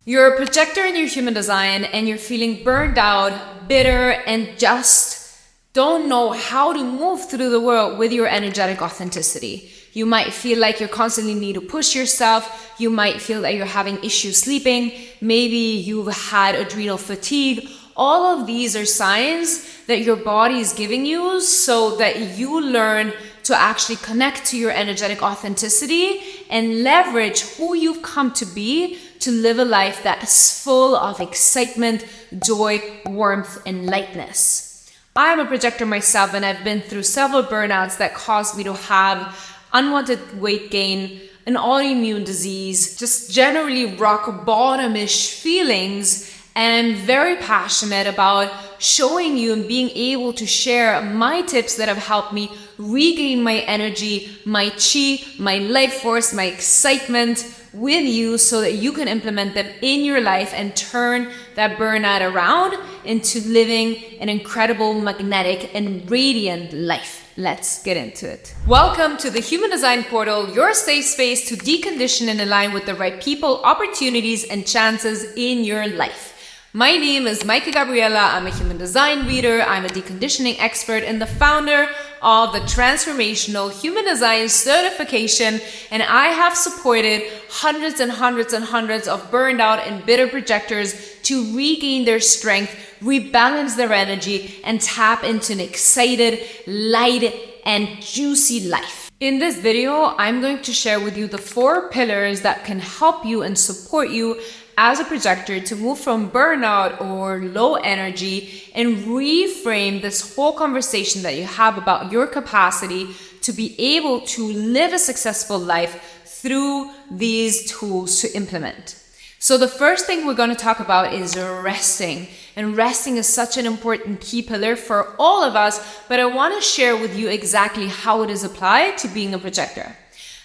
You're a projector in your human design and you're feeling burned out, bitter, and just don't know how to move through the world with your energetic authenticity. You might feel like you constantly need to push yourself. You might feel that you're having issues sleeping. Maybe you've had adrenal fatigue. All of these are signs that your body is giving you so that you learn to actually connect to your energetic authenticity and leverage who you've come to be to live a life that is full of excitement, joy, warmth, and lightness. I'm a projector myself, and I've been through several burnouts that caused me to have unwanted weight gain, an autoimmune disease, just generally rock bottom-ish feelings. And I'm very passionate about showing you and being able to share my tips that have helped me regain my energy, my chi, my life force, my excitement with you so that you can implement them in your life and turn that burnout around into living an incredible, magnetic, and radiant life. Let's get into it. Welcome to the Human Design Portal, your safe space to decondition and align with the right people, opportunities, and chances in your life. My name is Maika Gabriela. I'm a human design reader. I'm a deconditioning expert and the founder of the Transformational Human Design Certification. And I have supported hundreds and hundreds and hundreds of burned out and bitter projectors to regain their strength, rebalance their energy, and tap into an excited, light, and juicy life. In this video, I'm going to share with you the 4 pillars that can help you and support you as a projector to move from burnout or low energy and reframe this whole conversation that you have about your capacity to be able to live a successful life through these tools to implement. So the first thing we're going to talk about is resting. And resting is such an important key pillar for all of us, but I want to share with you exactly how it is applied to being a projector.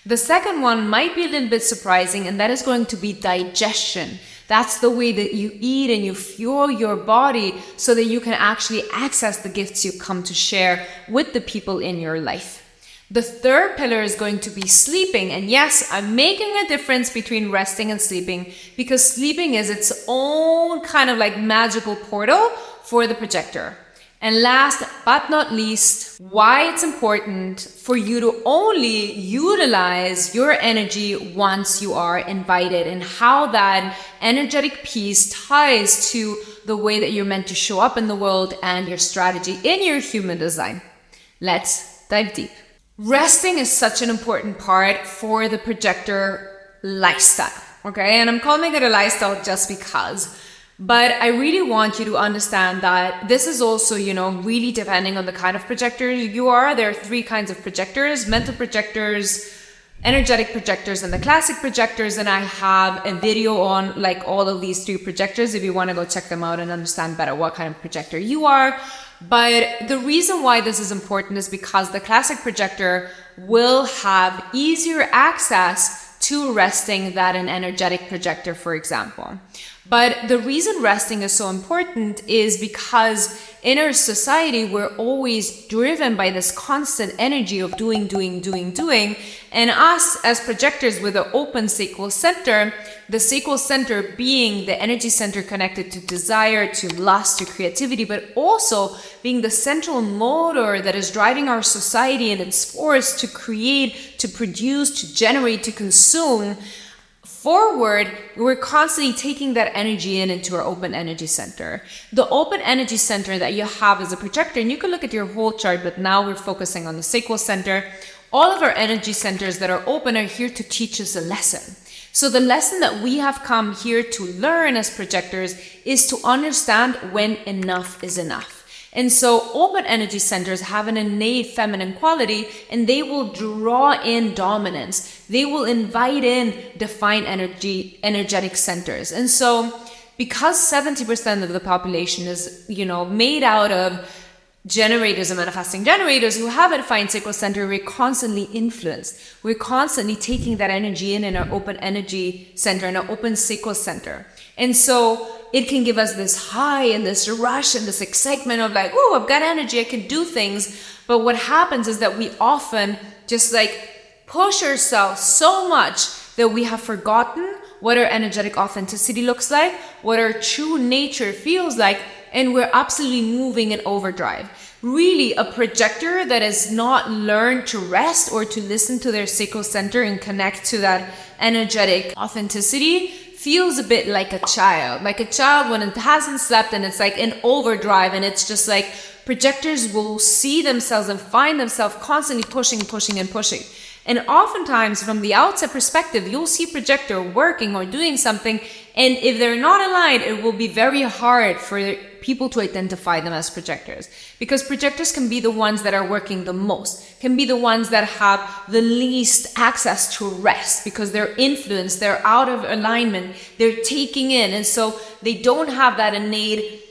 The second one might be a little bit surprising, and that is going to be digestion. That's the way that you eat and you fuel your body so that you can actually access the gifts you come to share with the people in your life. The third pillar is going to be sleeping. And yes, I'm making a difference between resting and sleeping because sleeping is its own kind of like magical portal for the projector. And last but not least, why it's important for you to only utilize your energy once you are invited and how that energetic piece ties to the way that you're meant to show up in the world and your strategy in your human design. Let's dive deep. Resting is such an important part for the projector lifestyle, okay? And I'm calling it a lifestyle just because. But I really want you to understand that this is also, really depending on the kind of projector you are. There are 3 kinds of projectors: mental projectors, energetic projectors, and the classic projectors. And I have a video on like all of these 3 projectors if you want to go check them out and understand better what kind of projector you are. But the reason why this is important is because the classic projector will have easier access to resting than an energetic projector, for example. But the reason resting is so important is because in our society, we're always driven by this constant energy of doing. And us as projectors with an open sacral center, the sacral center being the energy center connected to desire, to lust, to creativity, but also being the central motor that is driving our society and its force to create, to produce, to generate, to consume forward, we're constantly taking that energy into our open energy center. The open energy center that you have as a projector, and you can look at your whole chart, but now we're focusing on the sacral center. All of our energy centers that are open are here to teach us a lesson. So the lesson that we have come here to learn as projectors is to understand when enough is enough. And so open energy centers have an innate feminine quality, and they will draw in dominance. They will invite in defined energetic centers. And so because 70% of the population is, made out of generators and manifesting generators who have a defined sacral center, we're constantly influenced. We're constantly taking that energy in our open energy center, in our open sacral center. And so it can give us this high and this rush and this excitement of like, oh, I've got energy, I can do things. But what happens is that we often just like push ourselves so much that we have forgotten what our energetic authenticity looks like, what our true nature feels like, and we're absolutely moving in overdrive. Really, a projector that has not learned to rest or to listen to their sacral center and connect to that energetic authenticity feels a bit like a child. Like a child when it hasn't slept and it's like in overdrive, and it's just like projectors will see themselves and find themselves constantly pushing. And oftentimes from the outside perspective, you'll see projector working or doing something, and if they're not aligned, it will be very hard for people to identify them as projectors, because projectors can be the ones that are working the most, can be the ones that have the least access to rest, because they're influenced, they're out of alignment, they're taking in, and so they don't have that innate,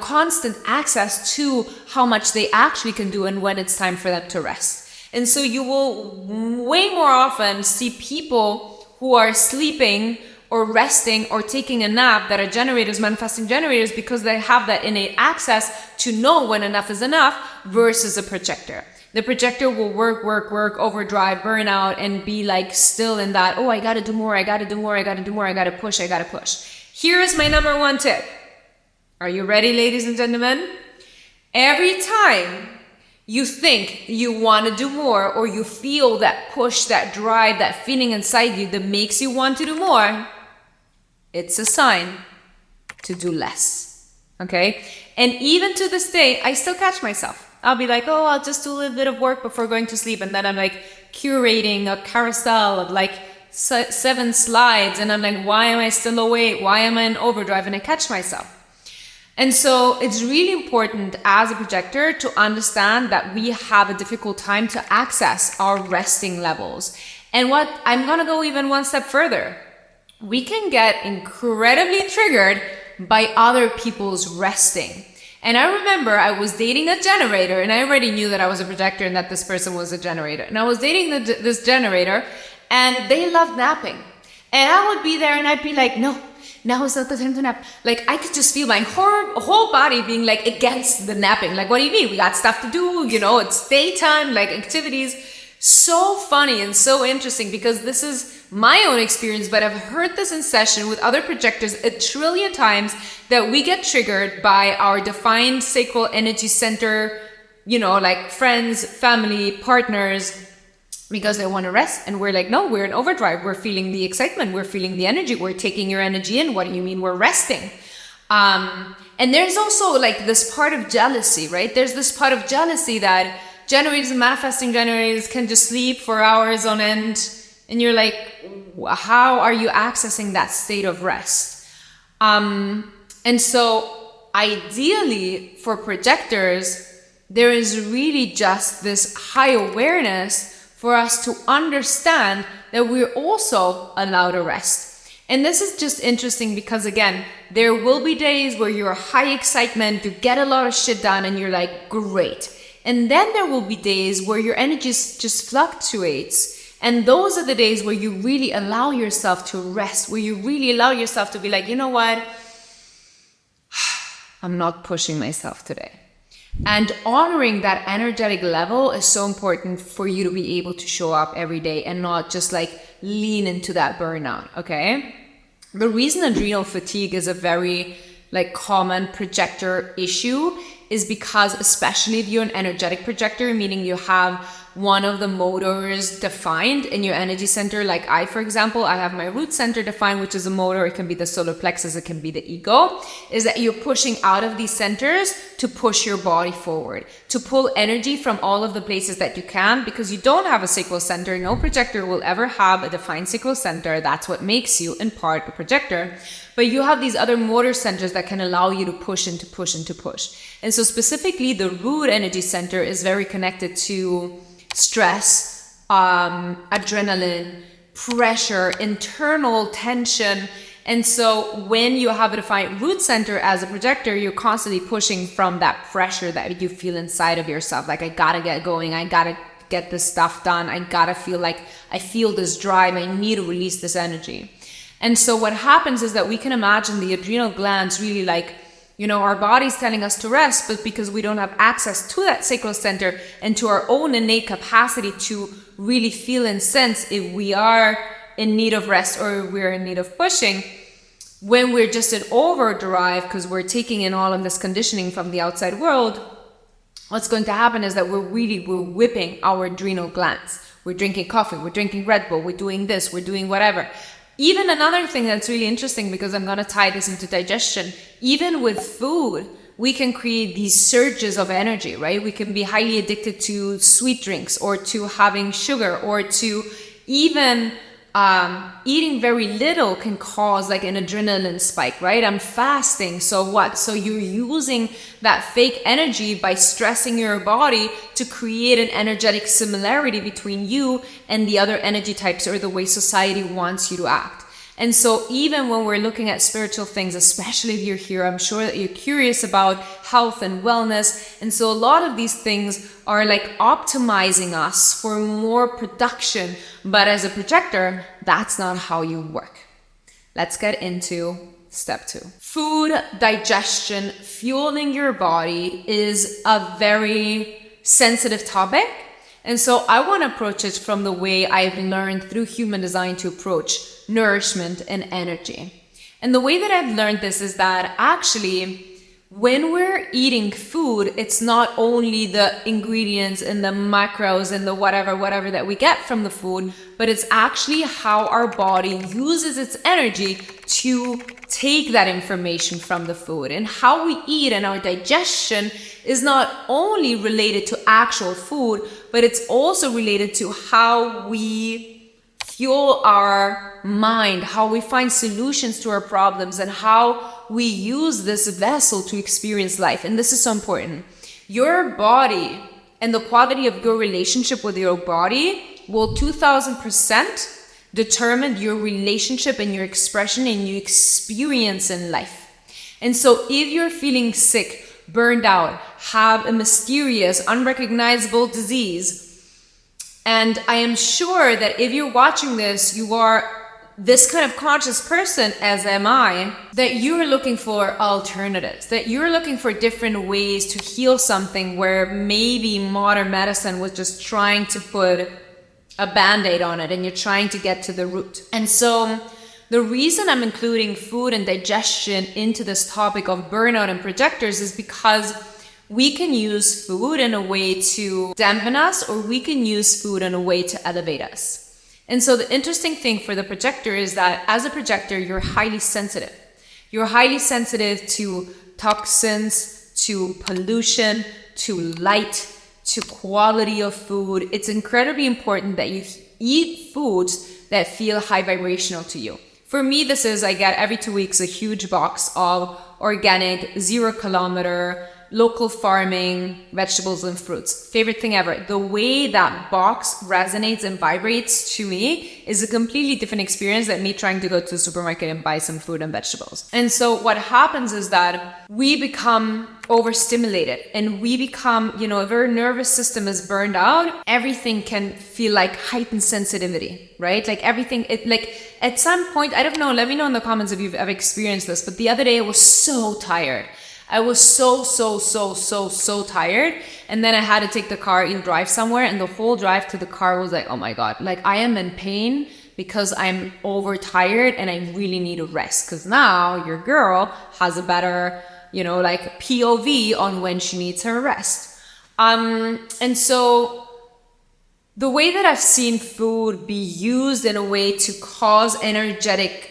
constant access to how much they actually can do and when it's time for them to rest. And so you will way more often see people who are sleeping or resting or taking a nap that are generators, manifesting generators, because they have that innate access to know when enough is enough, versus a projector. The projector will work, overdrive, burn out, and be like still in that, oh, I gotta do more, I gotta push. Here is my number one tip. Are you ready, ladies and gentlemen? Every time you think you want to do more, or you feel that push, that drive, that feeling inside you that makes you want to do more, it's a sign to do less, okay? And even to this day, I still catch myself. I'll be like, oh, I'll just do a little bit of work before going to sleep. And then I'm like curating a carousel of like 7 slides. And I'm like, why am I still awake? Why am I in overdrive? And I catch myself. And so it's really important as a projector to understand that we have a difficult time to access our resting levels. And what I'm going to go even one step further. We can get incredibly triggered by other people's resting. And I remember I was dating a generator, and I already knew that I was a projector and that this person was a generator. And I was dating this generator, and they loved napping. And I would be there and I'd be like, no, now is not the time to nap. Like, I could just feel my whole body being like against the napping. Like, what do you mean? We got stuff to do, it's daytime, like activities. So funny and so interesting, because this is my own experience, but I've heard this in session with other projectors a trillion times, that we get triggered by our defined sacral energy center, like friends, family, partners, because they want to rest. And we're like, no, we're in overdrive. We're feeling the excitement. We're feeling the energy. We're taking your energy in. What do you mean we're resting? And there's also like this part of jealousy, right? There's this part of jealousy that generators and manifesting generators can just sleep for hours on end. And you're like, how are you accessing that state of rest? And so ideally for projectors, there is really just this high awareness for us to understand that we're also allowed to rest. And this is just interesting because, again, there will be days where you're high excitement, you get a lot of shit done, and you're like, great. And then there will be days where your energy just fluctuates. And those are the days where you really allow yourself to rest, where you really allow yourself to be like, you know what? I'm not pushing myself today. And honoring that energetic level is so important for you to be able to show up every day and not just like lean into that burnout, okay? The reason adrenal fatigue is a very like common projector issue is because, especially if you're an energetic projector, meaning you have one of the motors defined in your energy center, like I, for example, I have my root center defined, which is a motor. It can be the solar plexus, it can be the ego, is that you're pushing out of these centers to push your body forward, to pull energy from all of the places that you can, because you don't have a sacral center. No projector will ever have a defined sacral center. That's what makes you, in part, a projector. But you have these other motor centers that can allow you to push and to push and to push. And so specifically, the root energy center is very connected to stress, adrenaline, pressure, internal tension. And so when you have a defined root center as a projector, you're constantly pushing from that pressure that you feel inside of yourself. Like, I gotta get going. I gotta get this stuff done. I gotta feel like I feel this drive. I need to release this energy. And so what happens is that we can imagine the adrenal glands really like, our body's telling us to rest, but because we don't have access to that sacral center and to our own innate capacity to really feel and sense if we are in need of rest or we're in need of pushing, when we're just in overdrive because we're taking in all of this conditioning from the outside world, what's going to happen is that we're whipping our adrenal glands. We're drinking coffee, we're drinking Red Bull, we're doing this, we're doing whatever. Even another thing that's really interesting, because I'm going to tie this into digestion, even with food, we can create these surges of energy, right? We can be highly addicted to sweet drinks or to having sugar or to even eating very little can cause like an adrenaline spike, right? I'm fasting, so what? So you're using that fake energy by stressing your body to create an energetic similarity between you and the other energy types or the way society wants you to act. And so even when we're looking at spiritual things, especially if you're here, I'm sure that you're curious about health and wellness. And so a lot of these things are like optimizing us for more production. But as a projector, that's not how you work. Let's get into step 2. Food digestion, fueling your body is a very sensitive topic. And so I want to approach it from the way I've learned through human design to approach nourishment and energy. And the way that I've learned this is that actually when we're eating food, it's not only the ingredients and the macros and the whatever that we get from the food, but it's actually how our body uses its energy to take that information from the food. And how we eat and our digestion is not only related to actual food, but it's also related to how we fuel our mind, how we find solutions to our problems, and how we use this vessel to experience life. And this is so important. Your body and the quality of your relationship with your body will 2000% determine your relationship and your expression and your experience in life. And so if you're feeling sick, burned out, have a mysterious, unrecognizable disease, and I am sure that if you're watching this, you are this kind of conscious person, as am I, that you're looking for alternatives, that you're looking for different ways to heal something where maybe modern medicine was just trying to put a band-aid on it and you're trying to get to the root. And so the reason I'm including food and digestion into this topic of burnout and projectors is because we can use food in a way to dampen us, or we can use food in a way to elevate us. And so the interesting thing for the projector is that as a projector, you're highly sensitive. You're highly sensitive to toxins, to pollution, to light, to quality of food. It's incredibly important that you eat foods that feel high vibrational to you. For me, this is, I get every 2 weeks a huge box of organic, 0 kilometer, local farming, vegetables and fruits. Favorite thing ever. The way that box resonates and vibrates to me is a completely different experience than me trying to go to the supermarket and buy some fruit and vegetables. And so what happens is that we become overstimulated and we become, if our nervous system is burned out, everything can feel like heightened sensitivity, right? Like everything, at some point, I don't know, let me know in the comments if you've ever experienced this, but the other day I was so tired. I was so tired. And then I had to take the car and drive somewhere. And the whole drive to the car was like, oh my God, like I am in pain because I'm overtired and I really need a rest. Because now your girl has a better, POV on when she needs her rest. And so the way that I've seen food be used in a way to cause energetic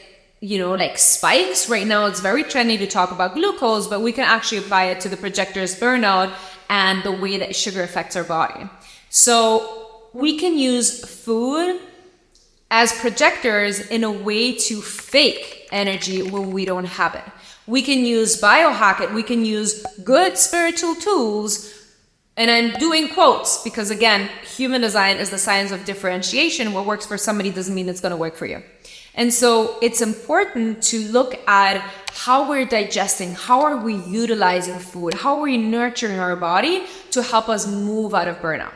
spikes. Right now it's very trendy to talk about glucose, but we can actually apply it to the projector's burnout and the way that sugar affects our body. So we can use food as projectors in a way to fake energy when we don't have it. We can use biohack it. We can use good spiritual tools. And I'm doing quotes because, again, human design is the science of differentiation. What works for somebody doesn't mean it's going to work for you. And so it's important to look at how we're digesting, how are we utilizing food, how are we nurturing our body to help us move out of burnout.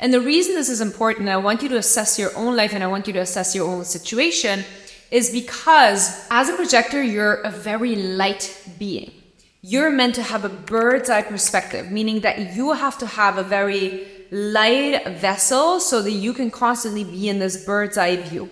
And the reason this is important, I want you to assess your own life and I want you to assess your own situation, is because as a projector, you're a very light being. You're meant to have a bird's eye perspective, meaning that you have to have a very light vessel so that you can constantly be in this bird's eye view.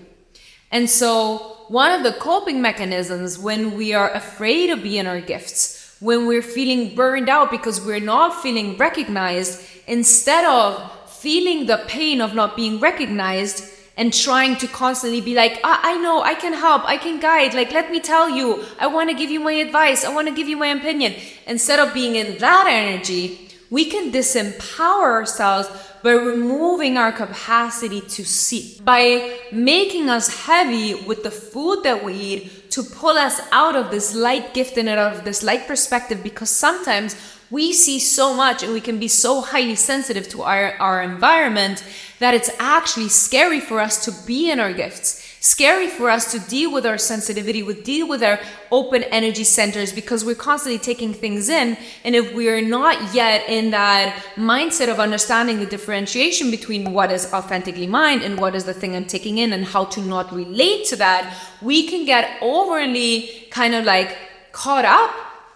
And so one of the coping mechanisms when we are afraid to be in our gifts, when we're feeling burned out because we're not feeling recognized, instead of feeling the pain of not being recognized and trying to constantly be like, I know, I can help, I can guide, like, let me tell you, I want to give you my advice, I want to give you my opinion. Instead of being in that energy, we can disempower ourselves by removing our capacity to see, by making us heavy with the food that we eat to pull us out of this light gift and out of this light perspective, because sometimes we see so much and we can be so highly sensitive to our environment that it's actually scary for us to be in our gifts, scary for us to deal with our sensitivity, deal with our open energy centers, because we're constantly taking things in. And if we're not yet in that mindset of understanding the differentiation between what is authentically mine and what is the thing I'm taking in and how to not relate to that, we can get overly kind of like caught up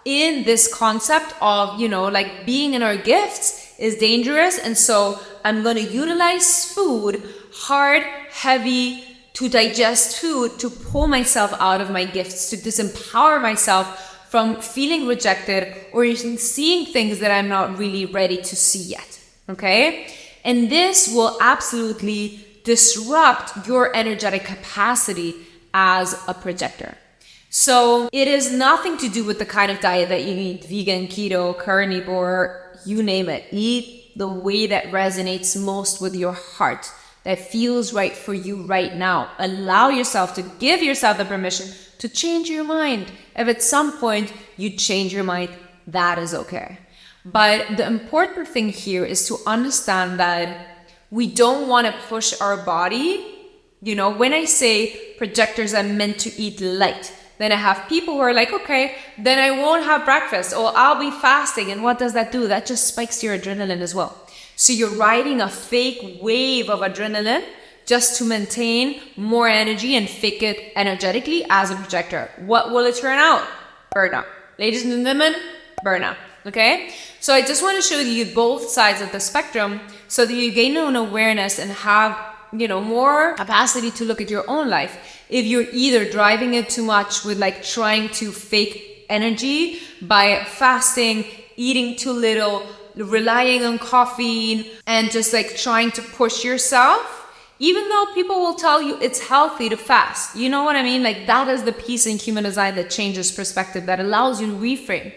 in this concept of, like being in our gifts is dangerous. And so I'm going to utilize food, hard, heavy, to digest food, to pull myself out of my gifts, to disempower myself from feeling rejected or even seeing things that I'm not really ready to see yet. Okay? And this will absolutely disrupt your energetic capacity as a projector. So it is nothing to do with the kind of diet that you eat, vegan, keto, carnivore, you name it. Eat the way that resonates most with your heart, that feels right for you right now. Allow yourself to give yourself the permission to change your mind. If at some point you change your mind, that is okay. But the important thing here is to understand that we don't want to push our body. When I say projectors are meant to eat light, then I have people who are like, okay, then I won't have breakfast or I'll be fasting. And what does that do? That just spikes your adrenaline as well. So you're riding a fake wave of adrenaline just to maintain more energy and fake it energetically as a projector. What will it turn out? Burnout. Ladies and gentlemen, burnout. Okay? So I just want to show you both sides of the spectrum so that you gain an awareness and have more capacity to look at your own life. If you're either driving it too much with like trying to fake energy by fasting, eating too little, relying on caffeine, and just like trying to push yourself, even though people will tell you it's healthy to fast. You know what I mean? Like that is the piece in human design that changes perspective, that allows you to reframe.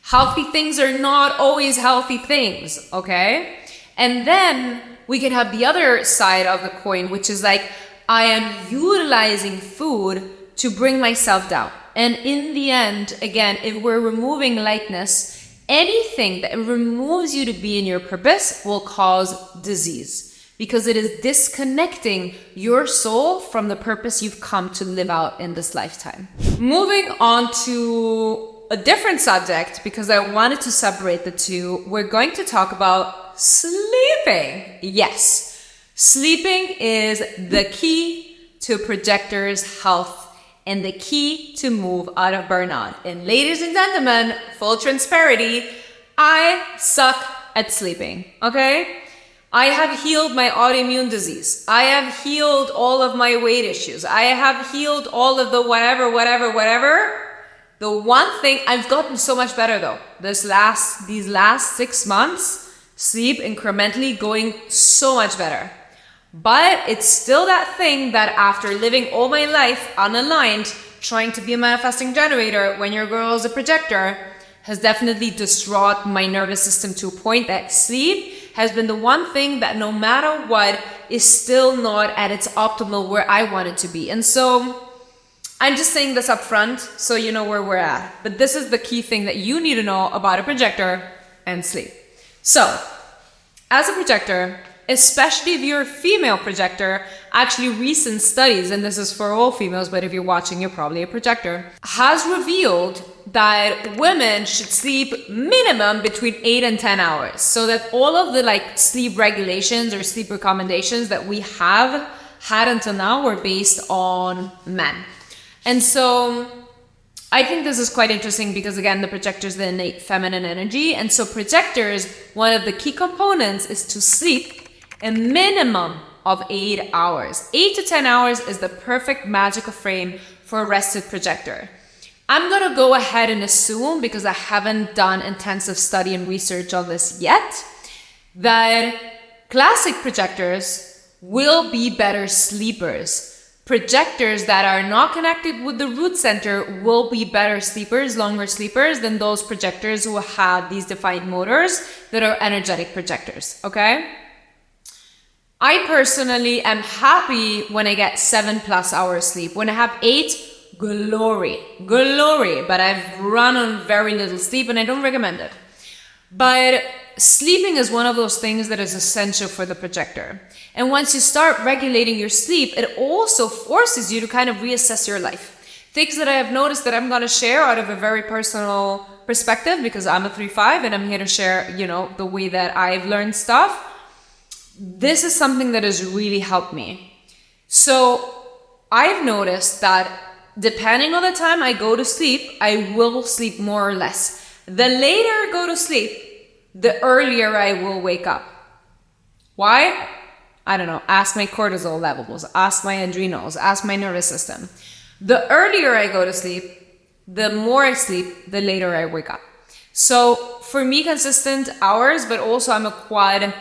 Healthy things are not always healthy things, okay? And then we can have the other side of the coin, which is like, I am utilizing food to bring myself down. And in the end, again, if we're removing lightness, anything that removes you to be in your purpose will cause disease, because it is disconnecting your soul from the purpose you've come to live out in this lifetime. Moving on to a different subject, because I wanted to separate the two, we're going to talk about sleeping. Yes. Sleeping is the key to projectors' health and the key to move out of burnout. And ladies and gentlemen, full transparency, I suck at sleeping, okay? I have healed my autoimmune disease. I have healed all of my weight issues. I have healed all of the whatever. The one thing, I've gotten so much better though. These last 6 months, sleep incrementally going so much better. But it's still that thing that after living all my life unaligned, trying to be a manifesting generator when your girl is a projector, has definitely distraught my nervous system to a point that sleep has been the one thing that no matter what is still not at its optimal where I want it to be. And so I'm just saying this up front so you know where we're at. But this is the key thing that you need to know about a projector and sleep. So as a projector, especially if you're a female projector, actually recent studies, and this is for all females, but if you're watching, you're probably a projector, has revealed that women should sleep minimum between 8 and 10 hours. So that all of the like sleep regulations or sleep recommendations that we have had until now were based on men. And so I think this is quite interesting because, again, the projector is the innate feminine energy. And so projectors, one of the key components is to sleep a minimum of 8 hours. 8 to 10 hours is the perfect magical frame for a rested projector. I'm gonna go ahead and assume, because I haven't done intensive study and research on this yet, that classic projectors will be better sleepers. Projectors that are not connected with the root center will be better sleepers, longer sleepers, than those projectors who have these defined motors that are energetic projectors, okay? I personally am happy when I get 7+ hours sleep. When I have 8, glory, but I've run on very little sleep and I don't recommend it. But sleeping is one of those things that is essential for the projector. And once you start regulating your sleep, it also forces you to kind of reassess your life. Things that I have noticed that I'm going to share out of a very personal perspective, because I'm a 3/5 and I'm here to share, you know, the way that I've learned stuff. This is something that has really helped me. So I've noticed that depending on the time I go to sleep, I will sleep more or less. The later I go to sleep, the earlier I will wake up. Why? I don't know. Ask my cortisol levels, ask my adrenals, ask my nervous system. The earlier I go to sleep, the more I sleep, the later I wake up. So for me, consistent hours, but also I'm a quad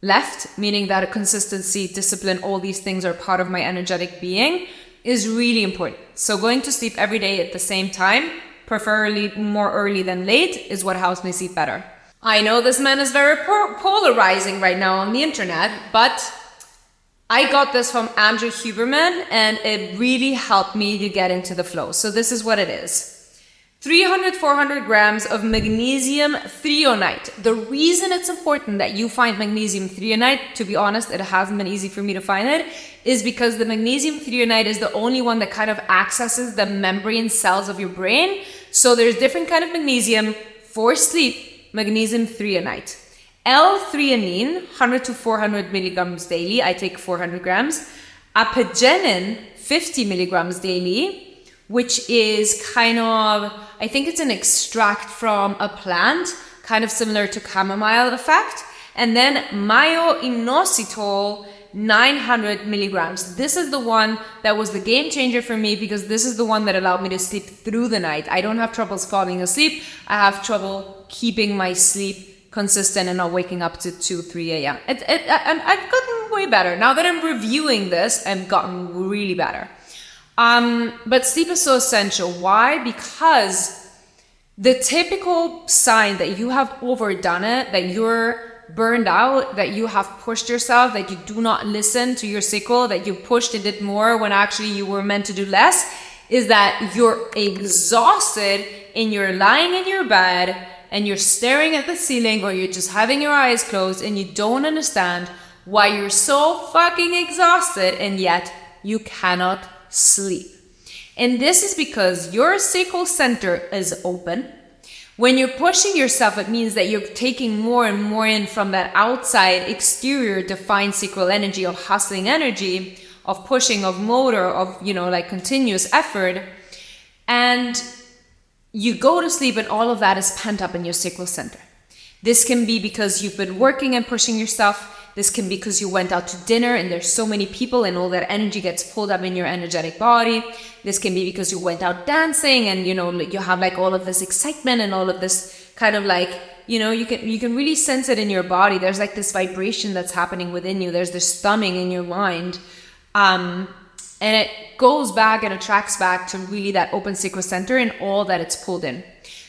left, meaning that a consistency, discipline, all these things are part of my energetic being, is really important. So going to sleep every day at the same time, preferably more early than late, is what helps me sleep better. I know this man is very polarizing right now on the internet, but I got this from Andrew Huberman and it really helped me to get into the flow. So this is what it is. 300-400 grams of magnesium threonate. The reason it's important that you find magnesium threonate, to be honest, it hasn't been easy for me to find it, is because the magnesium threonate is the only one that kind of accesses the membrane cells of your brain. So there's different kind of magnesium for sleep, magnesium threonate. L-theanine, 100 to 400 milligrams daily. I take 400 grams. Apigenin, 50 milligrams daily, which is kind of, I think it's an extract from a plant, kind of similar to chamomile effect. And then myo-inositol, 900 milligrams. This is the one that was the game changer for me, because this is the one that allowed me to sleep through the night. I don't have troubles falling asleep. I have trouble keeping my sleep consistent and not waking up to 2-3 a.m. I've gotten way better. Now that I'm reviewing this, I've gotten really better. But sleep is so essential. Why? Because the typical sign that you have overdone it, that you're burned out, that you have pushed yourself, that you do not listen to your cycle, that you pushed and did more when actually you were meant to do less, is that you're exhausted and you're lying in your bed and you're staring at the ceiling, or you're just having your eyes closed and you don't understand why you're so fucking exhausted and yet you cannot sleep. And this is because your sacral center is open. When you're pushing yourself, it means that you're taking more and more in from that outside, exterior, defined sacral energy of hustling energy, of pushing, of motor, of, you know, like continuous effort. And you go to sleep and all of that is pent up in your sacral center. This can be because you've been working and pushing yourself. This can be because you went out to dinner and there's so many people and all that energy gets pulled up in your energetic body. This can be because you went out dancing and, you know, you have like all of this excitement and all of this kind of like, you know, you can really sense it in your body. There's like this vibration that's happening within you. There's this thumbing in your mind. And it goes back and attracts back to really that open sacral center and all that it's pulled in.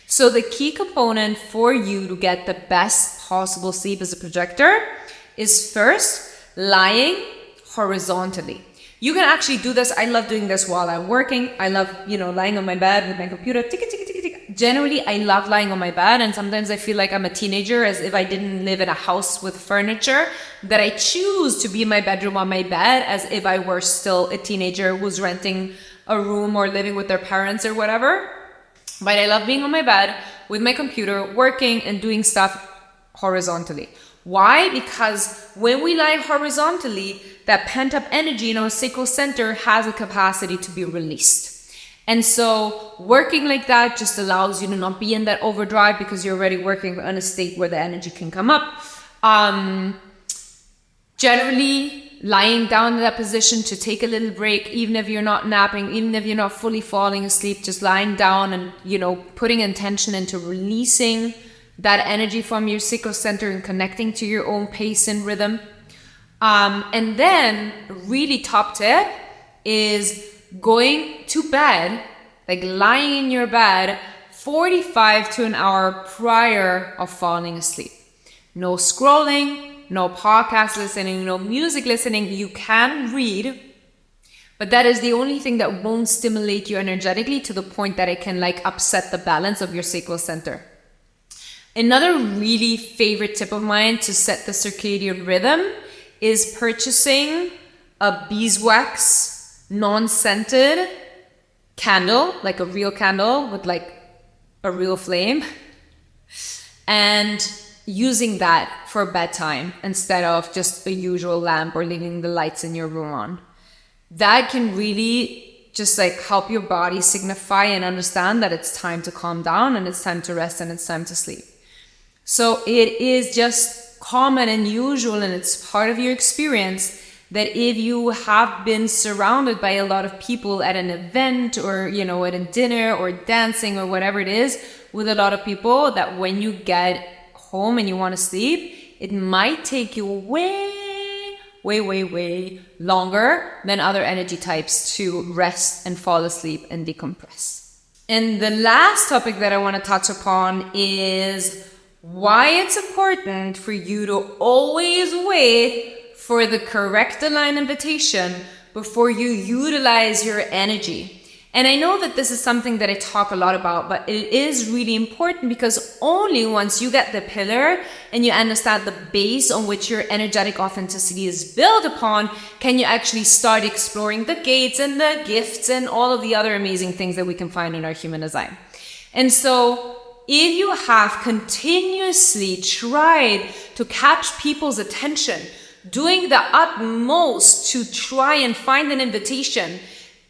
So the key component for you to get the best possible sleep as a projector is first lying horizontally. You can actually do this. I love doing this while I'm working. I love, you know, lying on my bed with my computer. Generally, I love lying on my bed, and sometimes I feel like I'm a teenager, as if I didn't live in a house with furniture, that I choose to be in my bedroom on my bed as if I were still a teenager who's renting a room or living with their parents or whatever. But I love being on my bed with my computer, working and doing stuff horizontally. Why? Because when we lie horizontally, that pent up energy in our sacral center has a capacity to be released. And so working like that just allows you to not be in that overdrive, because you're already working on a state where the energy can come up. Generally, lying down in that position to take a little break, even if you're not napping, even if you're not fully falling asleep, just lying down and, putting intention into releasing that energy from your sacral center and connecting to your own pace and rhythm. And then really top tip is going to bed, like lying in your bed 45 to an hour prior of falling asleep. No scrolling, no podcast listening, no music listening. You can read, but that is the only thing that won't stimulate you energetically to the point that it can upset the balance of your sacral center. Another really favorite tip of mine to set the circadian rhythm is purchasing a beeswax non-scented candle, like a real candle with a real flame, and using that for bedtime instead of just a usual lamp or leaving the lights in your room on. That can really just help your body signify and understand that it's time to calm down and it's time to rest and it's time to sleep. So it is just common and usual, and it's part of your experience, that if you have been surrounded by a lot of people at an event or, at a dinner or dancing or whatever it is with a lot of people, that when you get home and you want to sleep, it might take you way longer than other energy types to rest and fall asleep and decompress. And the last topic that I want to touch upon is why it's important for you to always wait for the correct aligned invitation before you utilize your energy. And I know that this is something that I talk a lot about, but it is really important because only once you get the pillar and you understand the base on which your energetic authenticity is built upon, can you actually start exploring the gates and the gifts and all of the other amazing things that we can find in our human design. And so if you have continuously tried to catch people's attention, doing the utmost to try and find an invitation,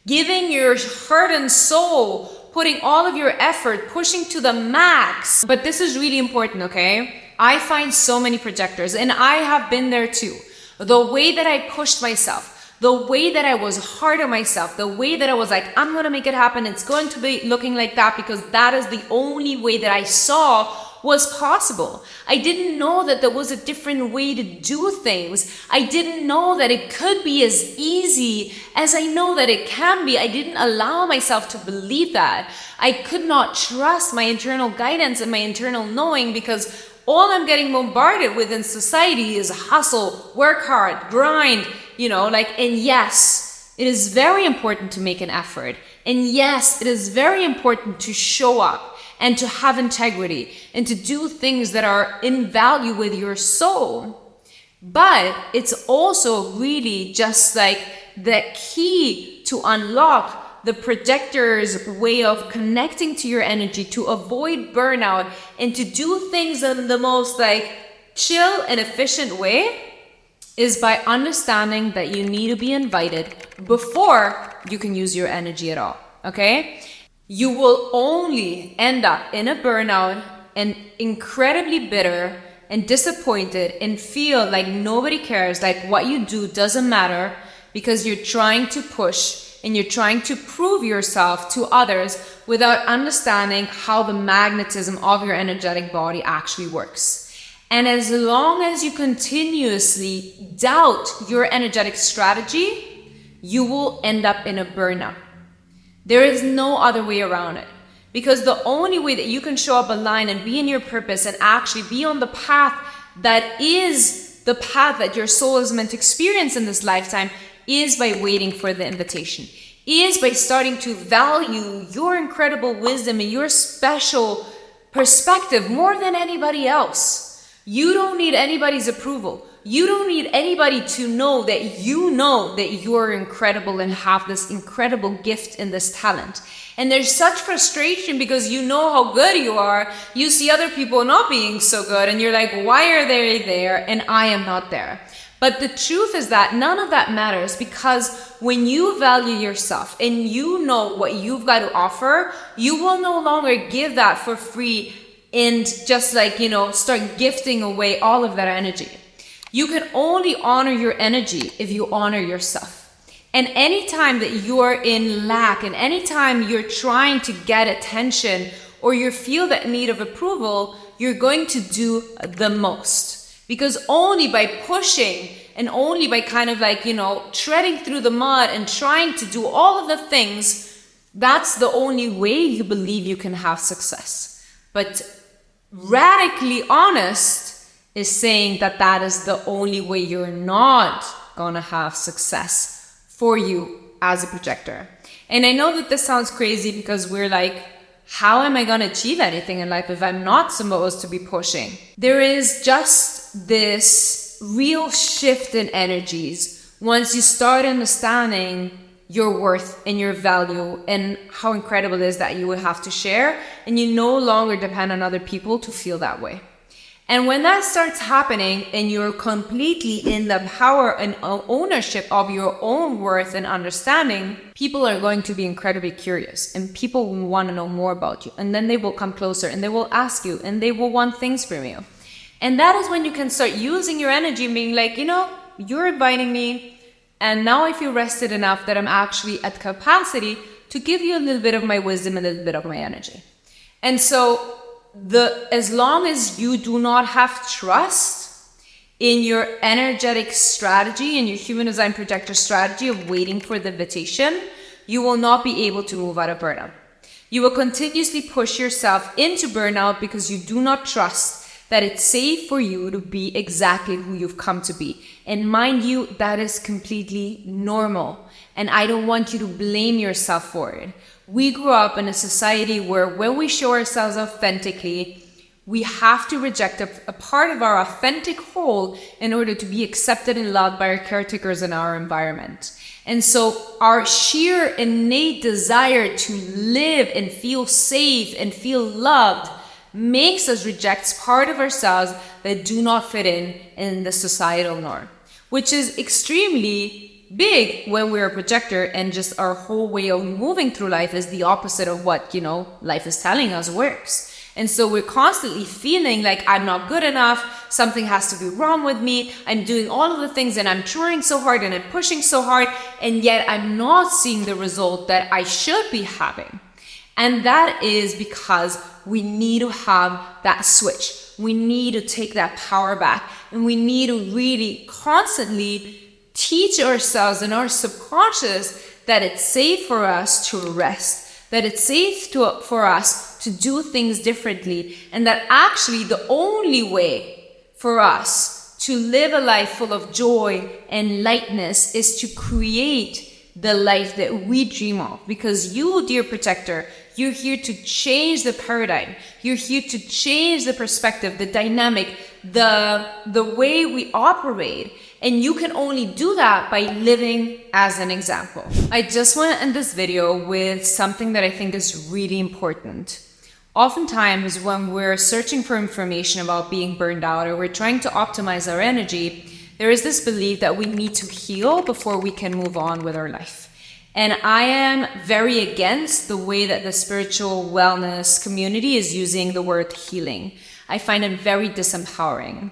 giving your heart and soul, putting all of your effort, pushing to the max. But this is really important, okay? I find so many projectors, and I have been there too. The way that I pushed myself, the way that I was hard on myself, the way that I was I'm gonna make it happen, it's going to be looking like that because that is the only way that I saw was possible. I didn't know that there was a different way to do things. I didn't know that it could be as easy as I know that it can be. I didn't allow myself to believe that. I could not trust my internal guidance and my internal knowing because all I'm getting bombarded with in society is hustle, work hard, grind, and yes, it is very important to make an effort. And yes, it is very important to show up and to have integrity and to do things that are in value with your soul. But it's also really just the key to unlock the projector's way of connecting to your energy, to avoid burnout and to do things in the most chill and efficient way is by understanding that you need to be invited before you can use your energy at all, okay? You will only end up in a burnout and incredibly bitter and disappointed and feel like nobody cares, like what you do doesn't matter because you're trying to push and you're trying to prove yourself to others without understanding how the magnetism of your energetic body actually works. And as long as you continuously doubt your energetic strategy, you will end up in a burnout. There is no other way around it. Because the only way that you can show up aligned and be in your purpose and actually be on the path that is the path that your soul is meant to experience in this lifetime is by waiting for the invitation, is by starting to value your incredible wisdom and your special perspective more than anybody else. You don't need anybody's approval. You don't need anybody to know that you're incredible and have this incredible gift and this talent. And there's such frustration because you know how good you are. You see other people not being so good and you're like, why are they there and I am not there? But the truth is that none of that matters because when you value yourself and you know what you've got to offer, you will no longer give that for free and just start gifting away all of that energy. You can only honor your energy if you honor yourself. And anytime that you're in lack, and anytime you're trying to get attention or you feel that need of approval, you're going to do the most. Because only by pushing and only by kind of like, treading through the mud and trying to do all of the things, that's the only way you believe you can have success. But radically honest is saying that that is the only way you're not gonna have success for you as a projector. And I know that this sounds crazy because we're like, how am I gonna achieve anything in life if I'm not supposed to be pushing? There is just this real shift in energies once you start understanding your worth and your value and how incredible it is that you will have to share, and you no longer depend on other people to feel that way. And when that starts happening and you're completely in the power and ownership of your own worth and understanding, people are going to be incredibly curious and people will want to know more about you. And then they will come closer and they will ask you and they will want things from you. And that is when you can start using your energy and being like, you're inviting me, and now I feel rested enough that I'm actually at capacity to give you a little bit of my wisdom, a little bit of my energy. And so as long as you do not have trust in your energetic strategy and your human design projector strategy of waiting for the invitation, you will not be able to move out of burnout. You will continuously push yourself into burnout because you do not trust that it's safe for you to be exactly who you've come to be. And mind you, that is completely normal. And I don't want you to blame yourself for it. We grew up in a society where when we show ourselves authentically, we have to reject a part of our authentic whole in order to be accepted and loved by our caretakers in our environment. And so our sheer innate desire to live and feel safe and feel loved makes us reject part of ourselves that do not fit in the societal norm, which is extremely big when we're a projector and just our whole way of moving through life is the opposite of what, life is telling us works. And so we're constantly feeling like I'm not good enough, something has to be wrong with me, I'm doing all of the things and I'm trying so hard and I'm pushing so hard, and yet I'm not seeing the result that I should be having. And that is because we need to have that switch. We need to take that power back, and we need to really constantly teach ourselves and our subconscious that it's safe for us to rest, that it's safe for us to do things differently, and that actually the only way for us to live a life full of joy and lightness is to create the life that we dream of. Because you, dear projector, you're here to change the paradigm. You're here to change the perspective, the dynamic, the way we operate. And you can only do that by living as an example. I just want to end this video with something that I think is really important. Oftentimes when we're searching for information about being burned out or we're trying to optimize our energy, there is this belief that we need to heal before we can move on with our life. And I am very against the way that the spiritual wellness community is using the word healing. I find it very disempowering.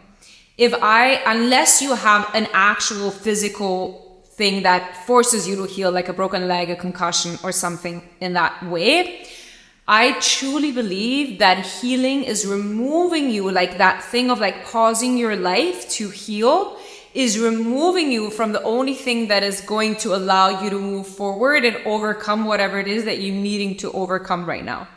Unless you have an actual physical thing that forces you to heal, like a broken leg, a concussion, or something in that way, I truly believe that healing is removing you, like that thing of like pausing your life to heal, is removing you from the only thing that is going to allow you to move forward and overcome whatever it is that you're needing to overcome right now.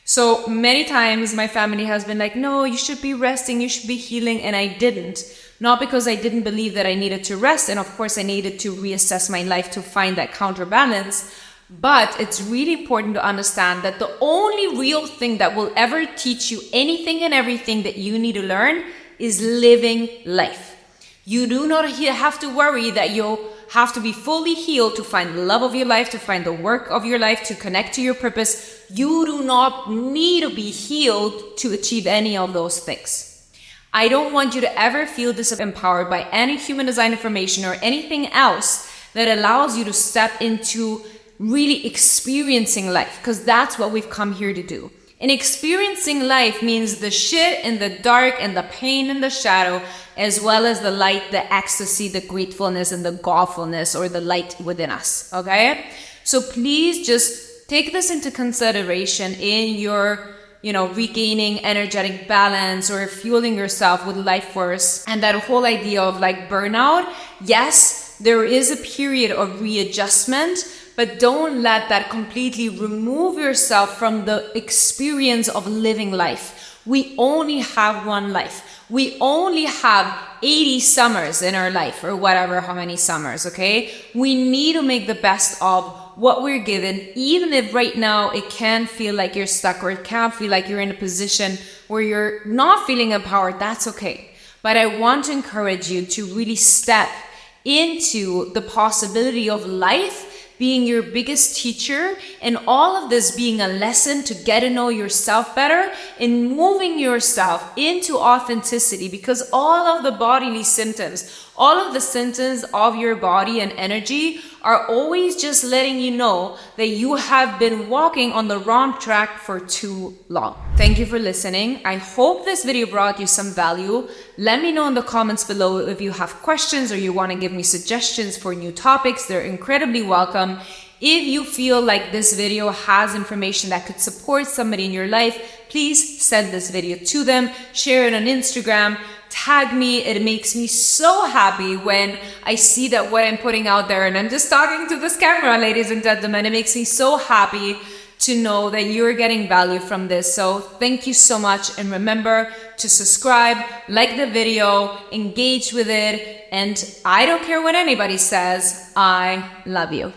So many times my family has been like, no, you should be resting, you should be healing, and I didn't. Not because I didn't believe that I needed to rest, and of course I needed to reassess my life to find that counterbalance, but it's really important to understand that the only real thing that will ever teach you anything and everything that you need to learn is living life. You do not have to worry that you'll have to be fully healed to find the love of your life, to find the work of your life, to connect to your purpose. You do not need to be healed to achieve any of those things. I don't want you to ever feel disempowered by any human design information or anything else that allows you to step into really experiencing life, because that's what we've come here to do. And experiencing life means the shit and the dark and the pain and the shadow, as well as the light, the ecstasy, the gratefulness, and the godfulness, or the light within us, okay? So please just take this into consideration in your, regaining energetic balance or fueling yourself with life force. And that whole idea of like burnout, yes, there is a period of readjustment, but don't let that completely remove yourself from the experience of living life. We only have one life. We only have 80 summers in our life, or whatever, how many summers, okay? We need to make the best of what we're given, even if right now it can feel like you're stuck, or it can feel like you're in a position where you're not feeling empowered. That's okay. But I want to encourage you to really step into the possibility of life being your biggest teacher, and all of this being a lesson to get to know yourself better and moving yourself into authenticity, because all of the bodily symptoms, all of the symptoms of your body and energy are always just letting you know that you have been walking on the wrong track for too long. Thank you for listening. I hope this video brought you some value. Let me know in the comments below if you have questions or you want to give me suggestions for new topics. They're incredibly welcome. If you feel like this video has information that could support somebody in your life, please send this video to them, share it on Instagram, tag me. It makes me so happy when I see that what I'm putting out there, and I'm just talking to this camera, ladies and gentlemen, it makes me so happy to know that you're getting value from this. So thank you so much, and remember to subscribe, like the video, engage with it, and I don't care what anybody says, I love you.